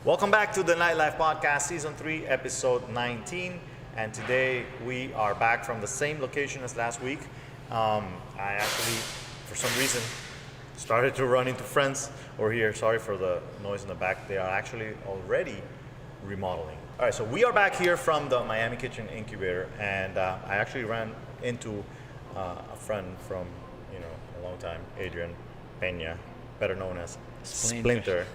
Welcome back to the Nightlife Podcast, Season 3, Episode 19. And today we are back from the same location as last week. I actually, for some reason, started to run into friends over here. Sorry for the noise in the back. They are actually already remodeling. All right, so we are back here from the Miami Kitchen Incubator. And I actually ran into a friend from, a long time, Adrian Peña, better known as Splinter.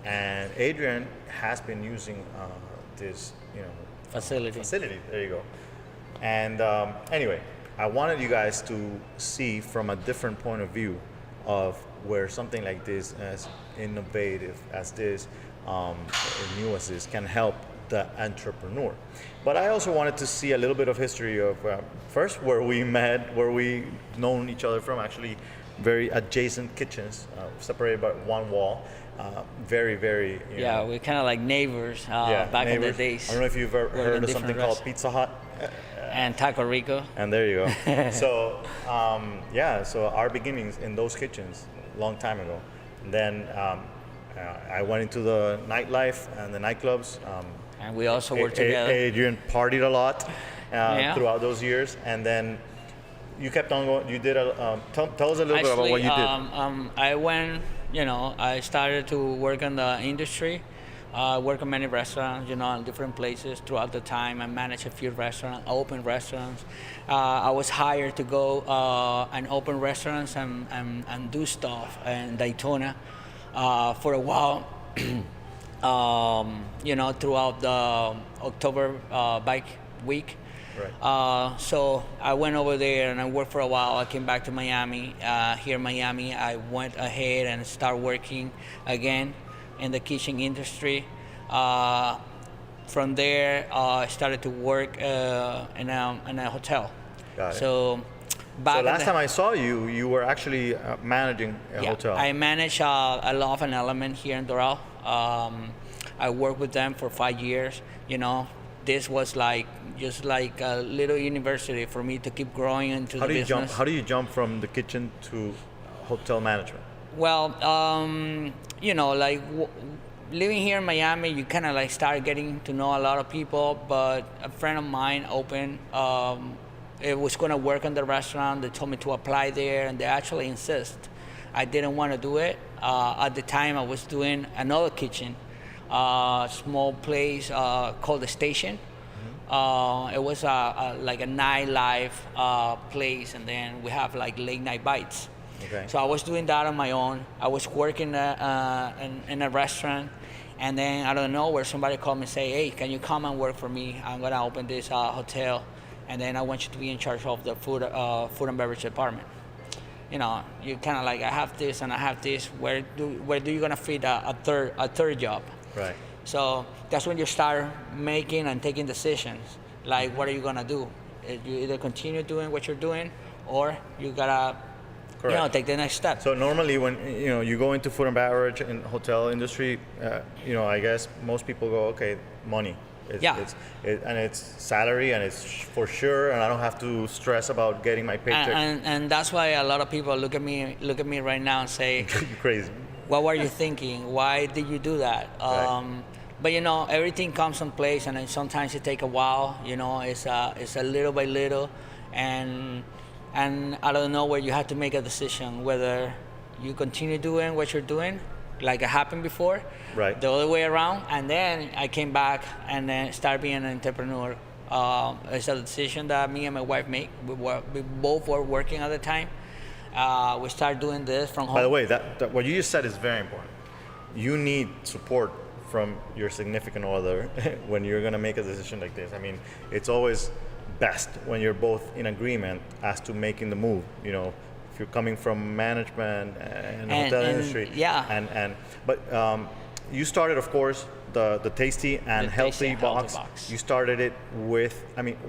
And Adrian has been using this, facility. There you go. And anyway, I wanted you guys to see from a different point of view of where something like this, as innovative as this, new as this, can help the entrepreneur. But I also wanted to see a little bit of history of first where we met, where we known each other from, actually very adjacent kitchens, separated by one wall. Very, we're kind of like neighbors back in the days. I don't know if you've ever heard of something called Pizza Hut. And Taco Rico. And there you go. So, so our beginnings in those kitchens, a long time ago. And then I went into the nightlife and the nightclubs. And we also worked together. Adrian partied a lot throughout those years. And then you kept on going. You did tell us a little bit about what you did. I went, I started to work in the industry. Work in many restaurants, in different places throughout the time. I managed a few restaurants, open restaurants. I was hired to go and open restaurants and do stuff in Daytona for a while. Throughout the October bike week. Right. So I went over there and I worked for a while. I came back to Miami. Here in Miami, I went ahead and started working again in the kitchen industry. From there, I started to work in a hotel. Got it. So last time I saw you, you were actually managing a hotel. I managed a Love and Element here in Doral. I worked with them for 5 years. This was just like a little university for me to keep growing into the business. How do you jump from the kitchen to hotel management? Well, living here in Miami, you kind of start getting to know a lot of people. But a friend of mine opened, it was going to work in the restaurant. They told me to apply there, and they actually insist. I didn't want to do it. At the time, I was doing another kitchen. Small place called The Station. Mm-hmm. It was like a nightlife place, and then we have late night bites. Okay. So I was doing that on my own. I was working in a restaurant, and then out of nowhere, somebody called me and say, "Hey, can you come and work for me? I'm gonna open this hotel, and then I want you to be in charge of the food and beverage department." You kind of I have this and I have this. Where do you gonna fit a third job? Right. So that's when you start making and taking decisions. What are you gonna do? You either continue doing what you're doing, or you gotta, take the next step. So normally when you go into food and beverage in hotel industry, I guess most people go, okay, money. It's salary, and it's for sure, and I don't have to stress about getting my paycheck. And that's why a lot of people look at me right now and say, "You're crazy. What were you thinking? Why did you do that?" Right. But everything comes in place, and then sometimes it takes a while. It's a little by little, and out of nowhere you have to make a decision whether you continue doing what you're doing, like it happened before, right? The other way around. And then I came back and then started being an entrepreneur. It's a decision that me and my wife make. We both were working at the time. We started doing this from home. By the way, that what you just said is very important. You need support from your significant other when you're going to make a decision like this. I mean, it's always best when you're both in agreement as to making the move. If you're coming from management and hotel industry. Yeah. But you started, of course, the tasty and healthy box. You started it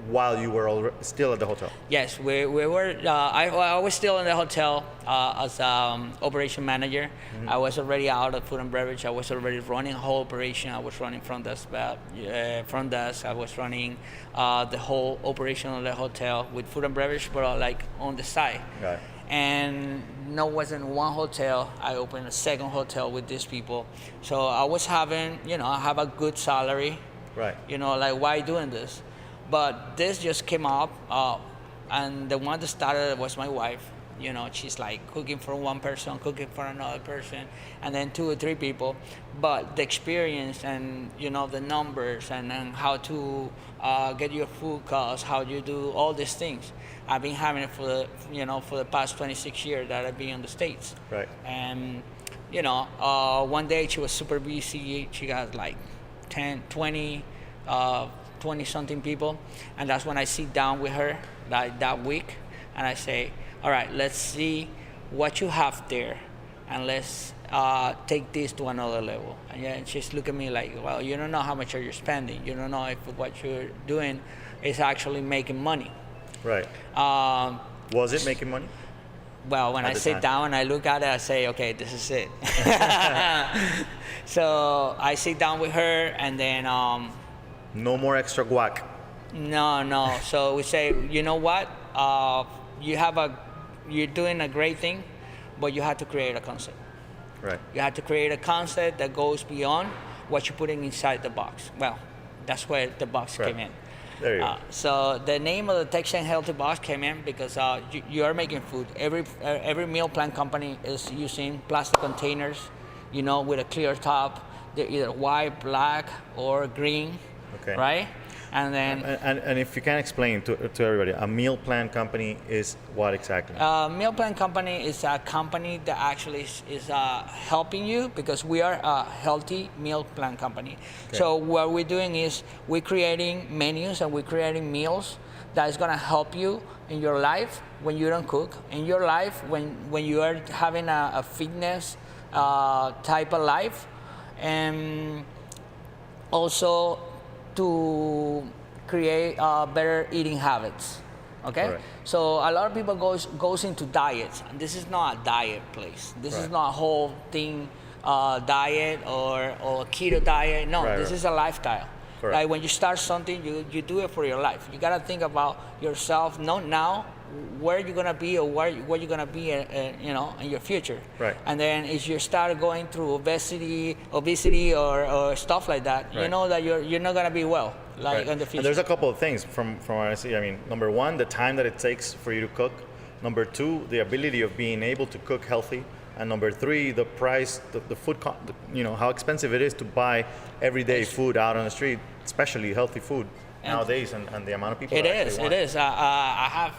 while you were still at the hotel. Yes, we were. I was still in the hotel as operation manager. Mm-hmm. I was already out of food and beverage. I was already running a whole operation. I was running front desk. I was running the whole operation of the hotel with food and beverage, but on the side. Right. And no, wasn't one hotel. I opened a second hotel with these people. So I was having, I have a good salary. Right. Like, why doing this? But this just came up, and the one that started was my wife. She's like cooking for one person, cooking for another person, and then 2 or 3 people. But the experience and, the numbers and how to get your food costs, how you do all these things. I've been having it for the past 26 years that I've been in the States. Right. And, one day she was super busy. She got like 10, 20, 20 something people. And that's when I sit down with her that week and I say, all right, let's see what you have there, and let's take this to another level. And she's looking at me like, well, you don't know how much are you spending. You don't know if what you're doing is actually making money. Right. Was it making money? Well, when I sit down and I look at it, I say, okay, this is it. So I sit down with her, and then no more extra guac. No. So we say, you know what? You're doing a great thing, but you have to create a concept. Right. You have to create a concept that goes beyond what you're putting inside the box. Well, that's where the box came in. There you go. So the name of the Texan Healthy Box came in because you are making food. Every meal plan company is using plastic containers, with a clear top. They're either white, black, or green. Okay. Right? And then and if you can explain to everybody, a meal plan company is what exactly? Meal plan company is a company that actually is helping you, because we are a healthy meal plan company. Okay. So what we're doing is we're creating menus and we're creating meals that is going to help you in your life when you don't cook, in your life when you are having a fitness type of life, and also to create better eating habits. Okay. Right. So a lot of people goes into diets, and this is not a diet place. This is not a whole thing diet or keto diet. No, this is a lifestyle. Correct. Like when you start something, you do it for your life. You gotta think about yourself, not now, where you're gonna be or where you're gonna be, in your future. Right. And then if you start going through obesity or stuff like that, you know that you're not gonna be well, in the future. And there's a couple of things from what I see. I mean, number one, the time that it takes for you to cook. Number two, the ability of being able to cook healthy. And number three, the price, the food, how expensive it is to buy everyday food out on the street, especially healthy food nowadays, and the amount of people. It is. I have,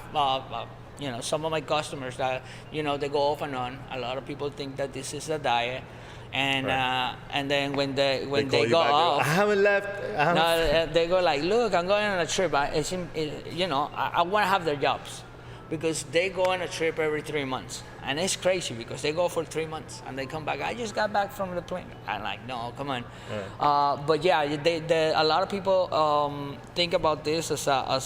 some of my customers that, they go off and on. A lot of people think that this is a diet, and and then when they go off, I haven't left. They go like, look, I'm going on a trip. I want to have their jobs, because they go on a trip every 3 months. And it's crazy because they go for 3 months and they come back. I just got back from the plane. I'm like, no, come on. Right. But yeah, a lot of people think about this as a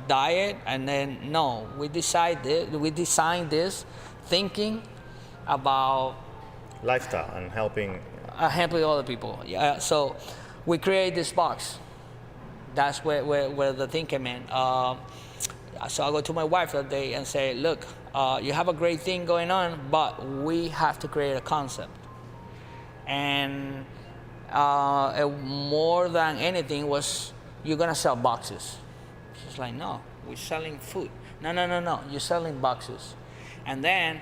diet, and then no, we designed this thinking about lifestyle and helping other people. Yeah, so we create this box. That's where the thing came in. So I go to my wife that day and say, look, you have a great thing going on, but we have to create a concept. And more than anything was, you're going to sell boxes. She's like, no, we're selling food. No, you're selling boxes. And then,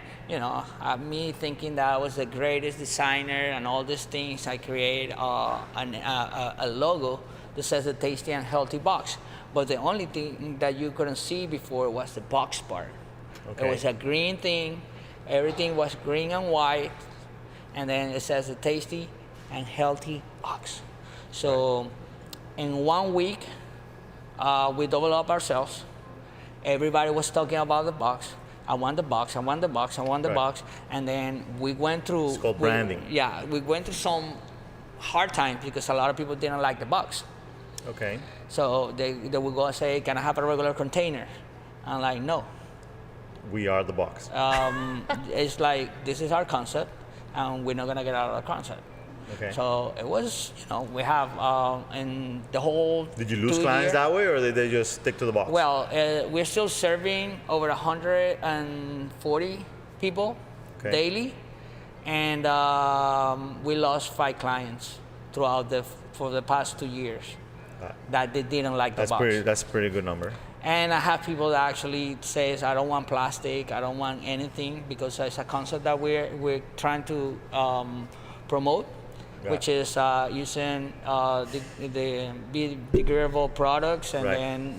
me thinking that I was the greatest designer and all these things, I create a logo that says the Tasty and Healthy Box. But the only thing that you couldn't see before was the box part. Okay. It was a green thing. Everything was green and white. And then it says the Tasty and Healthy Box. So in 1 week, we doubled up ourselves. Everybody was talking about the box. I want the box. And then we went through... It's called branding. We went through some hard times because a lot of people didn't like the box. Okay. So they would go and say, can I have a regular container? I'm like, no. We are the box. It's like, this is our concept, and we're not going to get out of the concept. Okay. So it was, we have in the whole. Did you lose clients that way, or did they just stick to the box? Well, we're still serving over 140 people daily, and we lost 5 clients for the past 2 years that they didn't like the box. That's a pretty good number. And I have people that actually says, I don't want plastic, I don't want anything, because it's a concept that we're trying to promote, which is using the biodegradable products, and then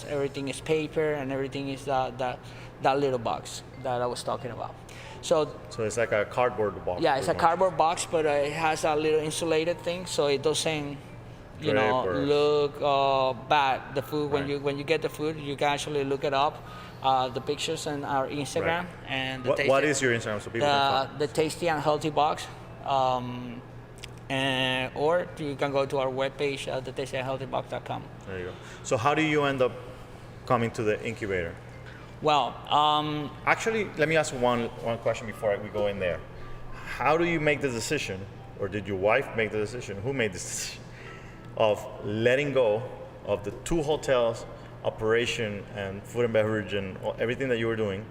everything is paper, and everything is that little box that I was talking about. So it's like a cardboard box. Yeah, it's a cardboard box, but it has a little insulated thing, so it doesn't look bad. The food, when you get the food, you can actually look it up, the pictures on our Instagram. And what is your Instagram so people can follow? The Tasty and Healthy Box, or you can go to our webpage, thetastyandhealthybox.com. There you go. So how do you end up coming to the incubator? Well, actually, let me ask one question before we go in there. How do you make the decision, or did your wife make the decision? Who made this decision of letting go of the 2 hotels, operation and food and beverage and everything that you were doing,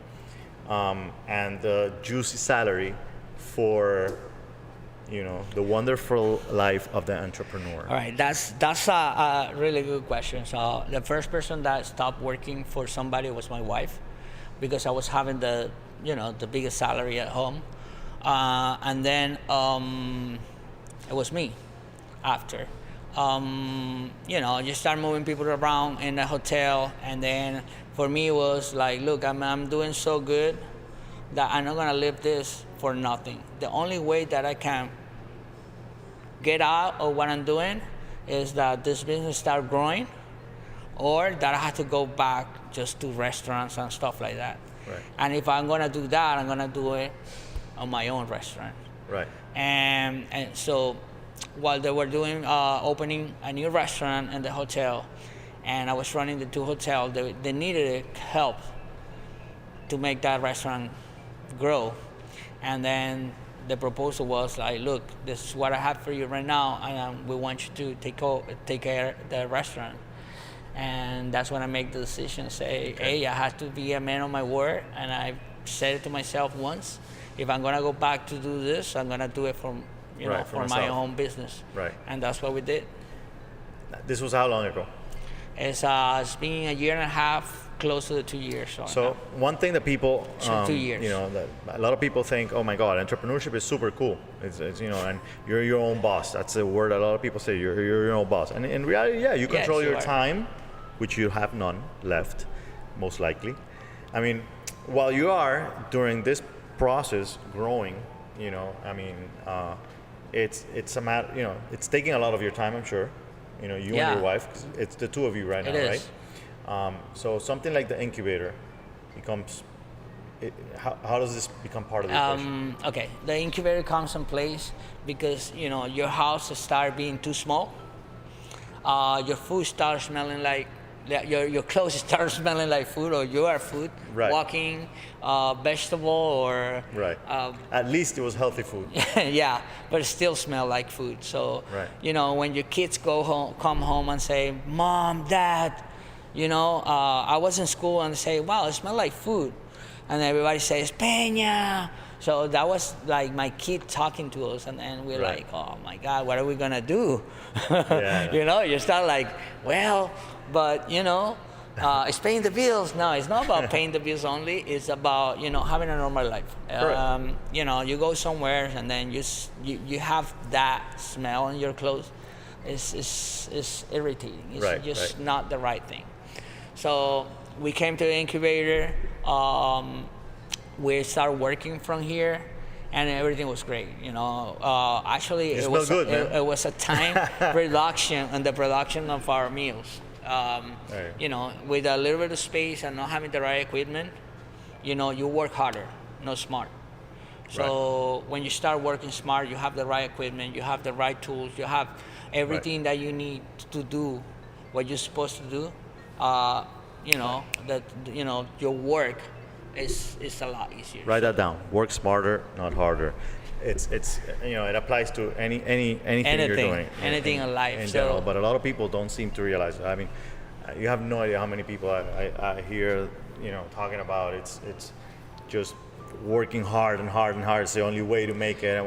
and the juicy salary for the wonderful life of the entrepreneur? All right, that's a really good question. So the first person that stopped working for somebody was my wife, because I was having the biggest salary at home, and then it was me after. You start moving people around in the hotel, and then for me it was like, look, I'm doing so good that I'm not gonna live this for nothing. The only way that I can get out of what I'm doing is that this business start growing, or that I have to go back just to restaurants and stuff like that. Right. And if I'm gonna do that, I'm gonna do it on my own restaurant. Right. And so while they were doing opening a new restaurant in the hotel, and I was running the 2 hotels, they needed help to make that restaurant grow. And then the proposal was like, look, this is what I have for you right now, and we want you to take care of the restaurant. And that's when I make the decision, say, hey, I have to be a man of my word, and I said it to myself once, if I'm gonna go back to do this, I'm gonna do it for my own business. Right. And that's what we did. This was how long ago? It's been a year and a half, close to the 2 years. So one thing that people, 2 years. That a lot of people think, oh my God, entrepreneurship is super cool. It's and you're your own boss. That's a word a lot of people say. You're your own boss. And in reality, you control your time, which you have none left, most likely. I mean, while you are during this process growing, it's a matter, it's taking a lot of your time, I'm sure. You and your wife, 'cause it's the 2 of you right now, right? So something like the incubator becomes, how does this become part of the equation? Okay, the incubator comes in place because, your house starts being too small. Your food starts smelling like, your clothes start smelling like food, or you are food, walking, vegetable, or... Right. At least it was healthy food. Yeah, but it still smell like food. So, when your kids come home and say, Mom, Dad, I was in school, and say, wow, it smells like food. And everybody says, Peña. So that was like my kid talking to us, and then we're like, oh my God, what are we gonna do? You start like, well, but it's paying the bills. No, it's not about paying the bills only. It's about having a normal life. You go somewhere, and then you have that smell in your clothes. It's irritating. It's just not the right thing. So we came to the incubator. We started working from here, and everything was great. Actually, it was a time reduction in the production of our meals. With a little bit of space and not having the right equipment, you work harder, not smart. So when you start working smart, you have the right equipment, you have the right tools, you have everything that you need to do what you're supposed to do. Your work is a lot easier. Write that down. Work smarter, not harder. it's it applies to anything you're doing, anything in life. in general. But a lot of people don't seem to realize it. I mean, you have no idea how many people I hear talking about it's just working hard and hard and hard. It's the only way to make it.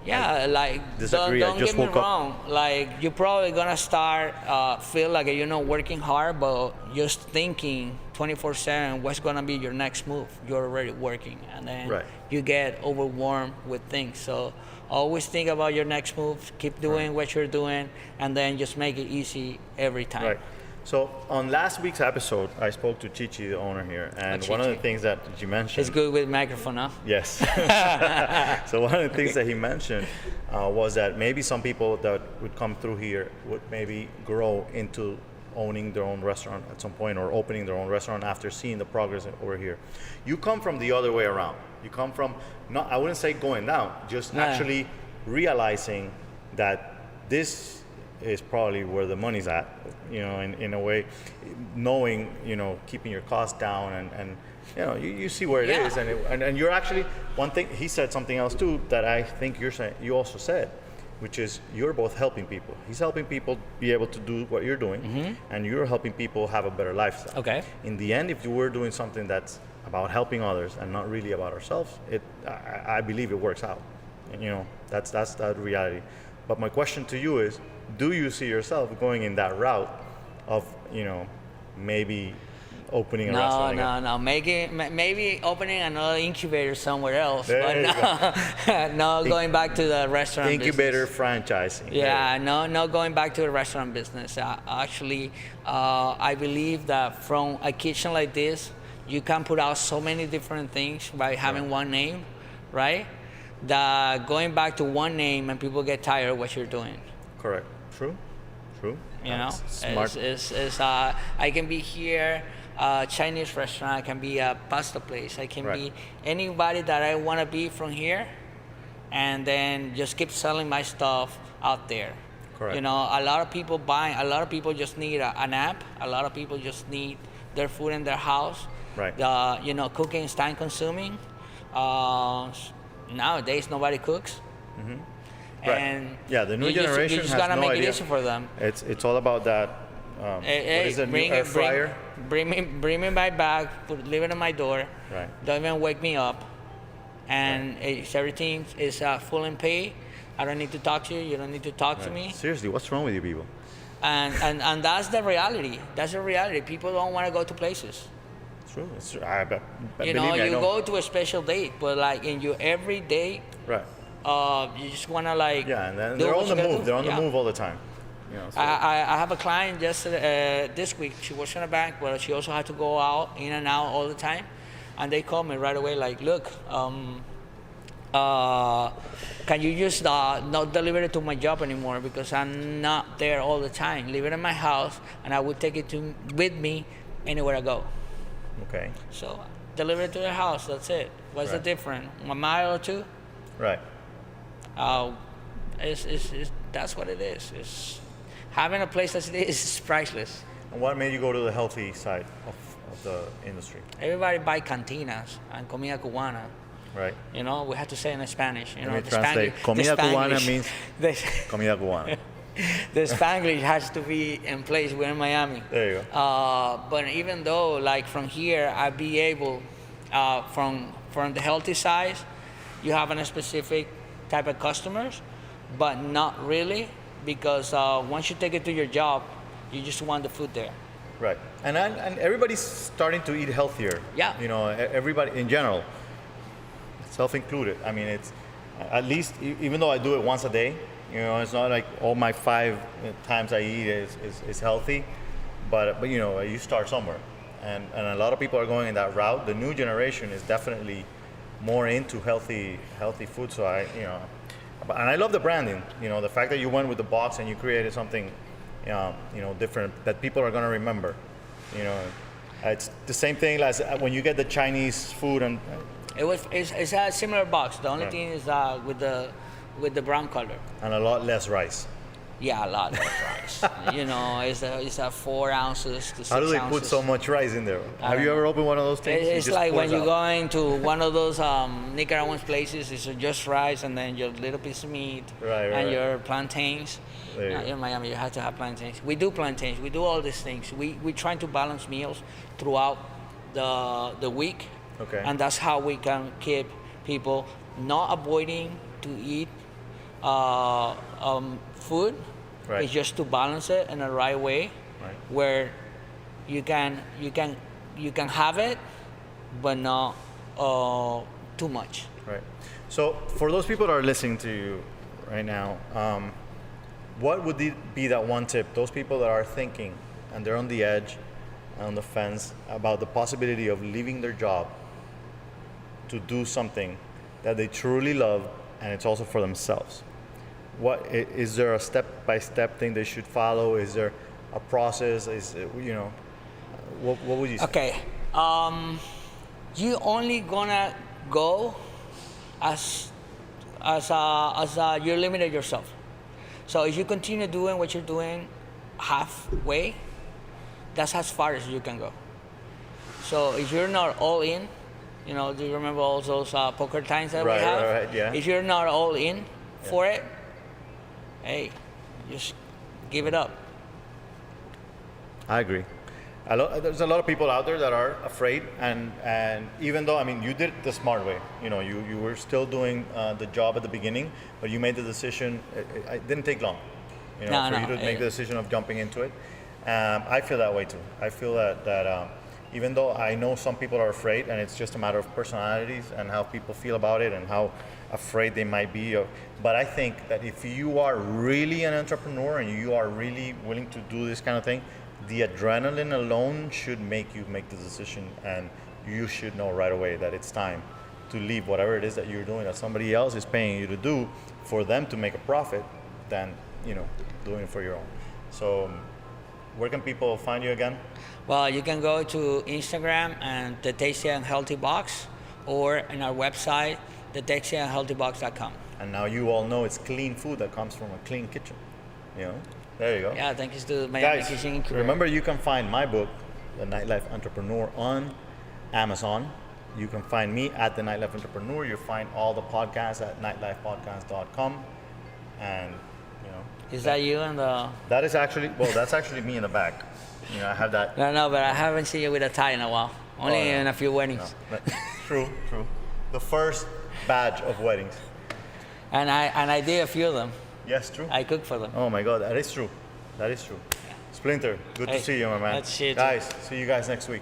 Yeah, like disagree. don't I just get me woke up. wrong. Like you're probably gonna start feel like working hard, but just thinking 24/7 what's gonna be your next move. You're already working, and then Right. you get overwhelmed with things. So always think about your next move. Keep doing what you're doing, and then just make it easy every time. Right. So on last week's episode, I spoke to Chichi, the owner here, and one of the Chichi. things that you mentioned. It's good with microphone, huh? Yes. So one of the things that he mentioned was that maybe some people that would come through here would maybe grow into owning their own restaurant at some point, or opening their own restaurant after seeing the progress over here. You come from the other way around. You come from, not, I wouldn't say going down, just actually realizing that this is probably where the money's at, in a way, knowing, keeping your costs down, and you see where it is, and you're actually, one thing, he said something else too that I think you also said, which is you're both helping people. He's helping people be able to do what you're doing, and you're helping people have a better lifestyle. Okay. In the end, if you were doing something that's about helping others and not really about ourselves, I believe it works out. That's that reality. But my question to you is, do you see yourself going in that route of, maybe opening a restaurant again? No. Maybe opening another incubator somewhere else, There you but no going back to the restaurant Incubator business. franchising. Yeah, no going back to the restaurant business. Actually, I believe that from a kitchen like this, you can put out so many different things by having one name, right? That going back to one name and people get tired of what you're doing. Correct. True. That's smart. I can be here, Chinese restaurant. I can be a pasta place. I can be anybody that I want to be from here, and then just keep selling my stuff out there. Correct. A lot of people buying. A lot of people just need an app. A lot of people just need their food in their house. Right. Cooking is time consuming. Nowadays, nobody cooks. Right. And the new you generation just has gotta no make idea. it easy for them. It's all about that. What is it? Air fryer. Bring me my bag. Leave it on my door. Right. Don't even wake me up. And everything is full and pay. I don't need to talk to you. You don't need to talk to me. Seriously, what's wrong with you people? And that's the reality. That's the reality. People don't want to go to places. It's true. Believe You me, I know. go to a special date, but like in your everyday, Right. you just want to like. Yeah, and then do they're what on you the gotta move. do. They're on the Yeah. move all the time. So I have a client yesterday, this week. She works in a bank, but she also had to go out, in and out all the time. And they called me right away, like, look, can you just not deliver it to my job anymore because I'm not there all the time. Leave it in my house, and I would take it with me anywhere I go. okay. So deliver it to their house. That's it. What's the difference? A mile or two? Right. That's what it is. It's having a place as it is priceless. And what made you go to the healthy side of the industry? Everybody buy cantinas and comida cubana. Right. We have to say it in Spanish. Let me translate. Comida cubana means comida cubana. The Spanglish has to be in place. We're in Miami. There you go. But even though, like from here, I'd be able, from the healthy side, you have a specific type of customers, but not really, because once you take it to your job, you just want the food there. Right. And everybody's starting to eat healthier. Yeah. Everybody in general, self included. I mean, it's at least, even though I do it once a day, it's not like all my 5 times I eat is healthy, but you start somewhere, and a lot of people are going in that route. The new generation is definitely more into healthy food. So and I love the branding. The fact that you went with the box and you created something, different that people are gonna remember. It's the same thing as when you get the Chinese food and. It's a similar box. The only thing is with the brown color. And a lot less rice. Yeah, a lot of rice. It's 4 ounces to 6 ounces. How do they put so much rice in there? Have you ever opened one of those things? It's like when you go into one of those Nicaraguan places, it's just rice and then your little piece of meat and your plantains. In Miami, you have to have plantains. We do plantains. We do all these things. We try to balance meals throughout the week. Okay. And that's how we can keep people not avoiding to eat food. Right. It's just to balance it in the right way, where you can have it, but not too much. Right. So for those people that are listening to you right now, what would be that one tip? Those people that are thinking and they're on the edge, on the fence about the possibility of leaving their job to do something that they truly love, and it's also for themselves. What is there a step-by-step thing they should follow? Is there a process? What would you say? Okay, you only gonna go as you limited yourself. So if you continue doing what you're doing halfway, that's as far as you can go. So if you're not all in, do you remember all those poker times that we have? Right, yeah. If you're not all in for it, hey, just give it up. I agree. There's a lot of people out there that are afraid, and even though, you did it the smart way. You were still doing the job at the beginning, but you made the decision. It didn't take long, for you to make the decision of jumping into it. I feel that way too. I feel that even though I know some people are afraid, and it's just a matter of personalities and how people feel about it and how afraid they might be. But I think that if you are really an entrepreneur and you are really willing to do this kind of thing, the adrenaline alone should make you make the decision, and you should know right away that it's time to leave whatever it is that you're doing that somebody else is paying you to do for them to make a profit than doing it for your own. So where can people find you again? Well, you can go to Instagram and the Tasty and Healthy Box, or in our website, thetastyandhealthybox.com. And now you all know it's clean food that comes from a clean kitchen. There you go. Yeah, thanks to Miami Kitchen Incubator. Remember, you can find my book, The Nightlife Entrepreneur, on Amazon. You can find me at The Nightlife Entrepreneur. You'll find all the podcasts at nightlifepodcast.com. And, Is that you in the... that's actually me in the back. I have that. No, but I haven't seen you with a tie in a while. Only in a few weddings. No. True. The first batch of weddings. And I did a few of them. Yes, true. I cooked for them. Oh my God, that is true. Yeah. Splinter, good to see you, my man. That's shit. Guys, see you guys next week.